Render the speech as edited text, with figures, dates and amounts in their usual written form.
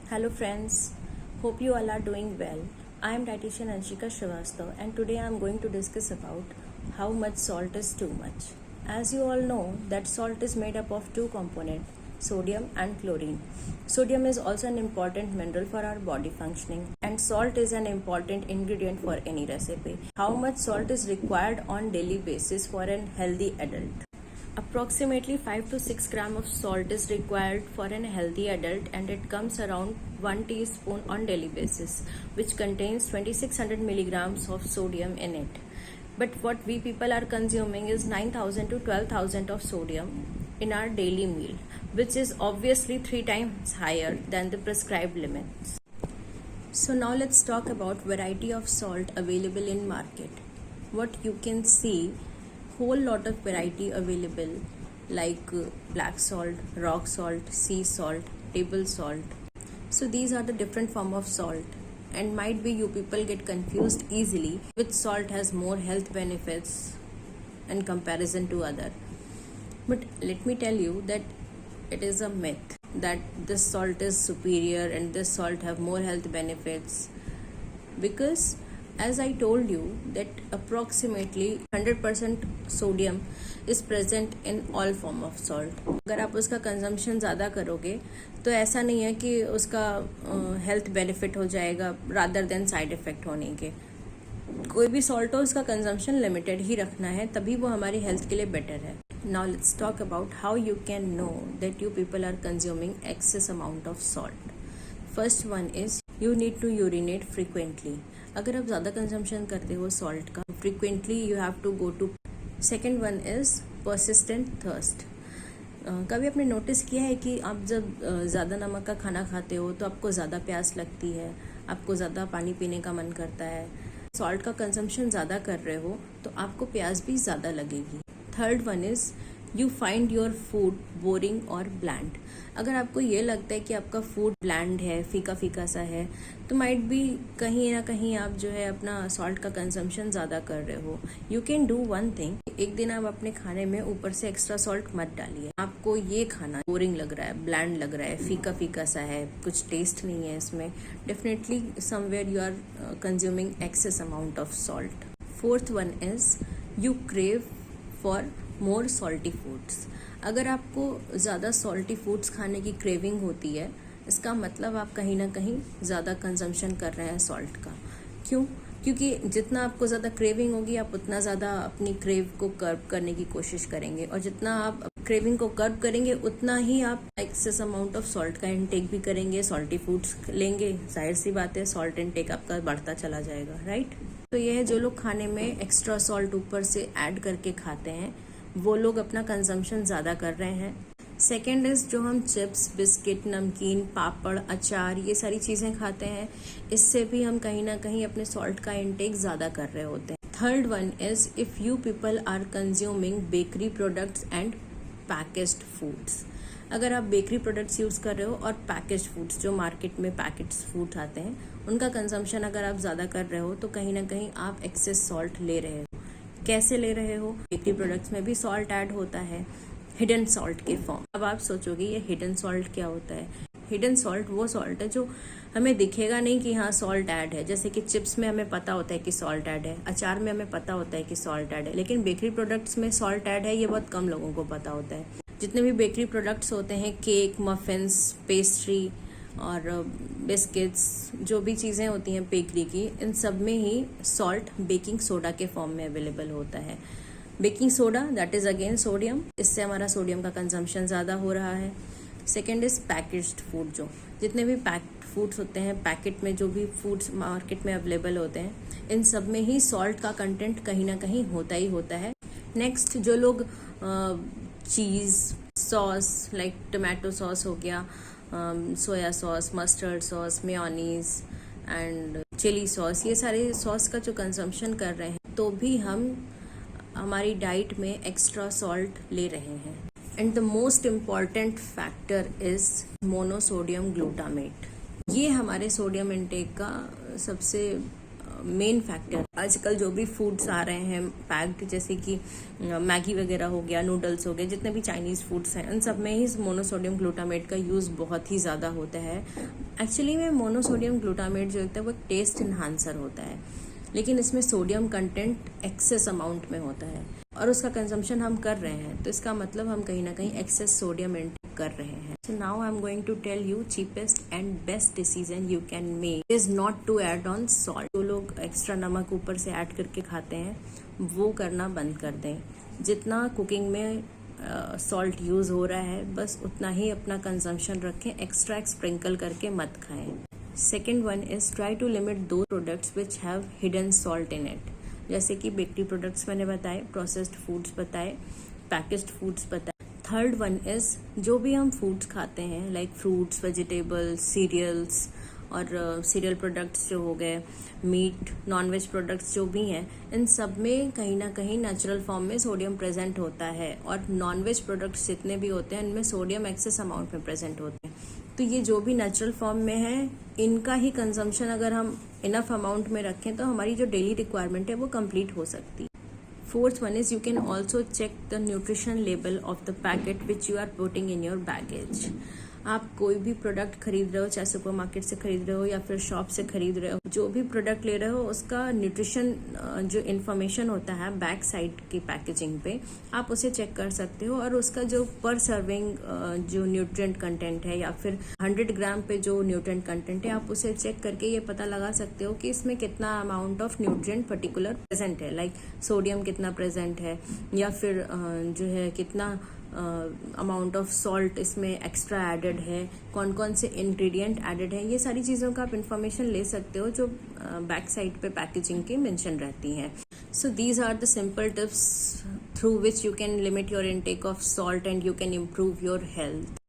Hello friends, hope you all are doing well. I am dietitian Anshika Srivastav and today I am going to discuss about how much salt is too much. As you all know that salt is made up of two components, sodium and chlorine. Sodium is also an important mineral for our body functioning and salt is an important ingredient for any recipe. How much salt is required on daily basis for an healthy adult? Approximately 5 to 6 gram of salt is required for a healthy adult and it comes around 1 teaspoon on daily basis, which contains 2600 milligrams of sodium in it. But what we people are consuming is 9000 to 12000 of sodium in our daily meal, which is obviously 3 times higher than the prescribed limits. So now let's talk about variety of salt available in market. What you can see, whole lot of variety available like black salt, rock salt, sea salt, table salt. So these are the different form of salt and might be you people get confused easily which salt has more health benefits in comparison to other. But let me tell you that it is a myth that this salt is superior and this salt have more health benefits, because as I told you that approximately 100% sodium is present in all form of salt. अगर आप उसका consumption ज़्यादा करोगे तो ऐसा नहीं है कि उसका हेल्थ बेनिफिट हो जाएगा रादर देन साइड इफ़ेक्ट होने के. कोई भी सॉल्ट हो उसका कंजम्पशन लिमिटेड ही रखना है, तभी वो हमारी हेल्थ के लिए बेटर है. Now let's talk about how you can know that you people are consuming excess amount of salt. First one is you need to urinate frequently. अगर आप ज़्यादा कंजम्पशन करते हो सॉल्ट का, frequently you have to go to. Second one is persistent thirst. कभी आपने notice किया है कि आप जब ज़्यादा नमक का खाना खाते हो तो आपको ज़्यादा प्यास लगती है, आपको ज़्यादा पानी पीने का मन करता है. सॉल्ट का कंजम्पशन ज़्यादा कर रहे हो तो आपको प्यास भी ज़्यादा लगेगी. Third one is you find your food boring और ब्लैंड. अगर आपको ये लगता है कि आपका फूड ब्लैंड है, फीका फीका सा है, तो माइट भी कहीं ना कहीं आप जो है अपना सॉल्ट का कंजम्पशन ज़्यादा कर रहे हो. You can do one thing, एक दिन आप अपने खाने में ऊपर से एक्स्ट्रा सॉल्ट मत डालिए. आपको ये खाना बोरिंग लग रहा है, ब्लैंड लग रहा है, फीका फीका सा है, कुछ टेस्ट नहीं है इसमें, definitely somewhere you are consuming excess amount of salt. Fourth one is you crave for more salty foods. अगर आपको ज़्यादा सॉल्टी फूड्स खाने की क्रेविंग होती है, इसका मतलब आप कहीं ना कहीं ज़्यादा कंजम्पशन कर रहे हैं सॉल्ट का. क्यों? क्योंकि जितना आपको ज़्यादा क्रेविंग होगी आप उतना ज़्यादा अपनी क्रेव को कर्ब करने की कोशिश करेंगे, और जितना आप क्रेविंग को कर्ब करेंगे उतना ही आप एक्सेस अमाउंट ऑफ सॉल्ट का इंटेक भी करेंगे, सॉल्टी फूड्स लेंगे. जाहिर सी बात है सॉल्ट इंटेक आपका बढ़ता चला जाएगा, राइट. तो यह है जो लोग खाने में एक्स्ट्रा सॉल्ट ऊपर से ऐड करके खाते हैं वो लोग अपना कंजम्पशन ज़्यादा कर रहे हैं. सेकेंड इज़ जो हम चिप्स, बिस्किट, नमकीन, पापड़, अचार, ये सारी चीज़ें खाते हैं, इससे भी हम कहीं ना कहीं अपने सॉल्ट का इंटेक ज़्यादा कर रहे होते हैं. Third one is if you people are consuming bakery products and packaged foods. अगर आप बेकरी प्रोडक्ट्स यूज़ कर रहे हो और पैकेज्ड फूड्स जो मार्केट में पैकेट्स फूड आते हैं उनका कंजम्पशन अगर आप ज़्यादा कर रहे हो तो कहीं ना कहीं आप एक्सेस सॉल्ट ले रहे हो. कैसे ले रहे हो? बेकरी प्रोडक्ट्स में भी सॉल्ट ऐड होता है हिडन सॉल्ट के फॉर्म. अब आप सोचोगे ये हिडन सॉल्ट क्या होता है? हिडन सॉल्ट वो सॉल्ट है जो हमें दिखेगा नहीं कि हाँ सॉल्ट ऐड है. जैसे कि चिप्स में हमें पता होता है कि सॉल्ट ऐड है, अचार में हमें पता होता है कि सॉल्ट ऐड है, लेकिन बेकरी प्रोडक्ट्स में सॉल्ट ऐड है ये बहुत कम लोगों को पता होता है. जितने भी बेकरी प्रोडक्ट्स होते हैं, केक, मफिन्स, पेस्ट्री और बिस्किट्स, जो भी चीज़ें होती हैं बेकरी की, इन सब में ही सॉल्ट बेकिंग सोडा के फॉर्म में अवेलेबल होता है. Baking soda that is again sodium, इससे हमारा सोडियम का कंजम्पशन ज़्यादा हो रहा है. Second is packaged food. जो जितने भी पैक्ड फूड्स होते हैं, पैकेट में जो भी फूड्स मार्केट में अवेलेबल होते हैं, इन सब में ही सॉल्ट का कंटेंट कहीं ना कहीं होता ही होता है. नेक्स्ट, जो लोग cheese sauce like tomato sauce हो गया, soya sauce, mustard sauce, mayonnaise and chilli sauce, ये सारे सॉस का जो कंजम्पशन कर रहे हैं तो भी हम हमारी डाइट में एक्स्ट्रा सॉल्ट ले रहे हैं. And the most important factor is monosodium glutamate. ये हमारे सोडियम इंटेक का सबसे मेन फैक्टर। आजकल जो भी फूड्स आ रहे हैं पैक्ड, जैसे कि मैगी वगैरह हो गया, नूडल्स हो गए, जितने भी चाइनीज़ फूड्स हैं, उन सब में ही मोनोसोडियम ग्लूटामेट का यूज़ बहुत ही ज़्यादा होता है। एक्चुअली में मोनोसोडियम ग्लूटामेट जो होता है वो एक टेस्ट इन्हांसर होता है, लेकिन इसमें सोडियम कंटेंट एक्सेस अमाउंट में होता है और उसका कंजम्पशन हम कर रहे हैं, तो इसका मतलब हम कहीं ना कहीं एक्सेस सोडियम इंटेक कर रहे हैं। So now I'm going to tell you cheapest and best decision you can make is not to add on salt. जो लोग एक्स्ट्रा नमक ऊपर से ऐड करके खाते हैं वो करना बंद कर दें। जितना कुकिंग में सॉल्ट यूज़ हो रहा है बस उतना ही अपना कंजम्पशन रखें, एक्स्ट्रा स्प्रिंकल करके मत खाएं। Second one is try to limit दो products which have hidden salt in it, जैसे कि बेकरी प्रोडक्ट्स मैंने बताए, प्रोसेस्ड फूड्स बताए, पैकेज्ड फूड्स बताए। थर्ड वन इज जो भी हम फूड्स खाते हैं लाइक फ्रूट्स, वेजिटेबल्स, सीरियल्स और सीरियल प्रोडक्ट्स जो हो गए, मीट, नॉनवेज प्रोडक्ट्स जो भी हैं, इन सब में कहीं ना कहीं नेचुरल फॉर्म में सोडियम प्रेजेंट होता है और नॉनवेज प्रोडक्ट्स जितने भी होते हैं इनमें सोडियम एक्सेस अमाउंट में प्रेजेंट होते हैं। तो ये जो भी नेचुरल फॉर्म में है इनका ही कंजम्पशन अगर हम इनफ अमाउंट में रखें तो हमारी जो डेली रिक्वायरमेंट है वो कंप्लीट हो सकती है। Fourth one is you can also check the nutrition label of the packet which you are putting in your baggage. आप कोई भी प्रोडक्ट खरीद रहे हो, चाहे सुपरमार्केट से खरीद रहे हो या फिर शॉप से खरीद रहे हो, जो भी प्रोडक्ट ले रहे हो उसका न्यूट्रिशन जो इन्फॉर्मेशन होता है बैक साइड की पैकेजिंग पे, आप उसे चेक कर सकते हो और उसका जो पर सर्विंग जो न्यूट्रिएंट कंटेंट है या फिर 100 ग्राम पे जो न्यूट्रिएंट कंटेंट है, आप उसे चेक करके ये पता लगा सकते हो कि इसमें कितना amount of nutrient particular present है, लाइक सोडियम कितना प्रेजेंट है या फिर जो है कितना अमाउंट ऑफ सॉल्ट इसमें एक्स्ट्रा एडेड है, कौन कौन से इंग्रेडिएंट एडेड है, ये सारी चीज़ों का आप इन्फॉर्मेशन ले सकते हो जो बैक साइड पे पैकेजिंग की मेंशन रहती हैं। So these are the simple tips through which you can limit your intake of salt and you can improve your health.